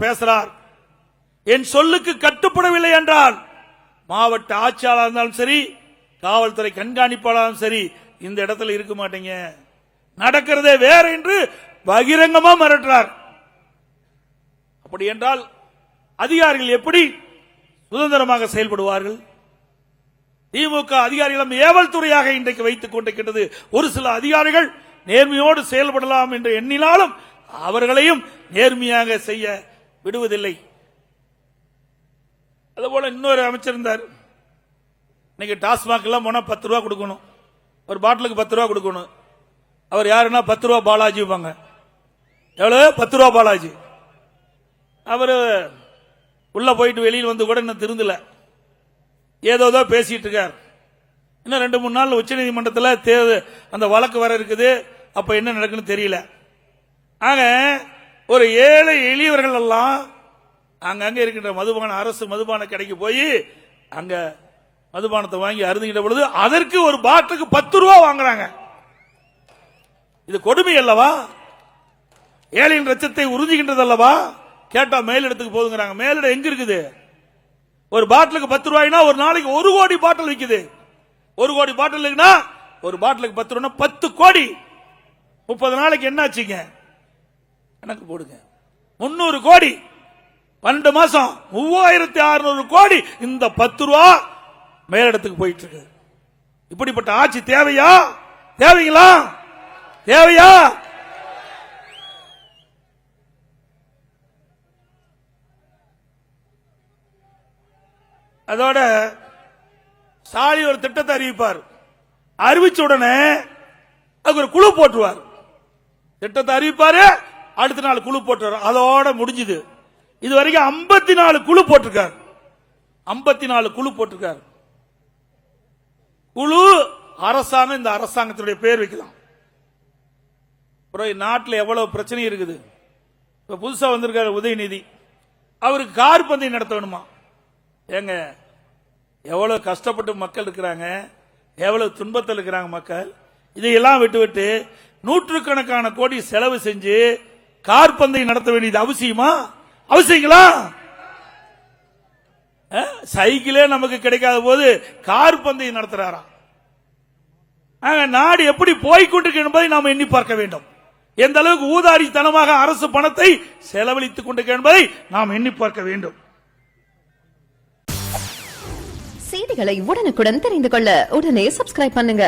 பேசுறார். என் சொல்லுக்கு கட்டுப்படவில்லை என்றால் மாவட்ட ஆட்சியாளர் இருந்தாலும் சரி, காவல்துறை கண்காணிப்பாளரும் சரி, இந்த இடத்துல இருக்க மாட்டீங்க, நடக்கிறதே வேற என்று பகிரங்கமா மிரட்டுறார். அப்படி என்றால் அதிகாரிகள் எப்படி சுதந்திரமாக செயல்படுவார்கள்? திமுக அதிகாரிகளும் ஏவல் துறையாக இன்றைக்கு வைத்துக் கொண்டிருக்கிறது. ஒரு சில அதிகாரிகள் நேர்மையோடு செயல்படலாம் என்று எண்ணினாலும் அவர்களையும் நேர்மையாக செய்ய விடுவதில்லை. அதுபோல இன்னொரு அமைச்சர் இருந்தார். இன்னைக்கு டாஸ்மாக் எல்லாம் போனா 10 ரூபா கொடுக்கணும், ஒரு பாட்டிலுக்கு 10 ரூபா கொடுக்கணும். அவர் யாருன்னா 10 ரூபா பாலாஜி. எவ்வளவு? 10 ரூபா பாலாஜி. அவர் உள்ள போயிட்டு வெளியில் வந்து கூட இன்னும் திருந்தல, ஏதோ பேசிட்டு இருக்கார். இன்னும் 2-3 நாள் உச்ச நீதிமன்றத்தில் அந்த வழக்கு வர இருக்குது. அப்ப என்ன நடக்குன்னு தெரியல. ஆக ஒரு ஏழை எளியவர்கள் எல்லாம் அங்கங்க இருக்கின்ற மதுபான அரசு மதுபான கடைக்கு போய் அங்க மதுபானத்தை வாங்கி அருந்துகின்ற பொழுது அதற்கு ஒரு பாட்டிலுக்கு 10 ரூபா வாங்குறாங்க. இது கொடுமை அல்லவா? ஏழையின் ரச்சத்தை உறிஞ்சுகின்றது அல்லவா? கேட்டா மேலிடத்துக்கு போதுங்கிறாங்க. மேலிடம் எங்க இருக்குது? ஒரு பாட்டிலுக்கு 10 ரூபாய்னா ஒரு நாளைக்கு 1 கோடி பாட்டில் விற்குது. 1 கோடி பாட்டில் இருக்குன்னா ஒரு பாட்டிலுக்கு 10 ரூபா 10 கோடி. 30 நாளைக்கு என்ன ஆச்சுங்க? கணக்கு போடுங்க. 300 கோடி. 12 மாசம் 3600 கோடி இந்த 10 ரூபா மேலிடத்துக்கு போயிட்டு இருக்கு. இப்படிப்பட்ட ஆட்சி தேவையா? தேவைங்களா? தேவையா? அதோட ஸ்டாலின் ஒரு திட்டத்தை அறிவிப்பார். அறிவிச்ச உடனே அதுக்கு ஒரு குழு போட்டுருவார். திட்டத்தை அறிவிப்பாரு, அடுத்த நாள் குழு போட்டுருவார். அதோட முடிஞ்சது. இது வரைக்கும் 54 குழு போட்டிருக்கார். 54 குழு போட்டிருக்கார். குழு அரசாங்கம். இந்த அரசாங்கத்துடைய பேர் வைக்கலாம். நாட்டில் எவ்வளவு பிரச்சனை இருக்குது. இப்ப புதுசா வந்திருக்காரு உதயநிதி. அவருக்கு கார் பந்தயம் நடத்த வேணுமா? ஏங்க, எவ்வளவு கஷ்டப்பட்டு மக்கள் இருக்கிறாங்க, எவ்வளவு துன்பத்தில் இருக்கிறாங்க மக்கள். இதையெல்லாம் விட்டுவிட்டு நூற்றுக்கணக்கான கோடி செலவு செஞ்சு கார் பந்தயம் நடத்த வேண்டியது அவசியமா? அவசியங்களா? சைக்கிளே நமக்கு கிடைக்காத போது கார் பந்தயம் நடத்துறாராம். நாடு எப்படி போய்கொண்டிருக்கிறது என்பதை நாம் எண்ணி பார்க்க வேண்டும். எந்த அளவுக்கு ஊதாரித்தனமாக அரசு பணத்தை செலவழித்துக் கொண்டிருக்கிறது என்பதை நாம் எண்ணி பார்க்க வேண்டும். செய்திகளை உடனுக்குடன் தெரிந்து கொள்ள உடனே சப்ஸ்கிரைப் பண்ணுங்க.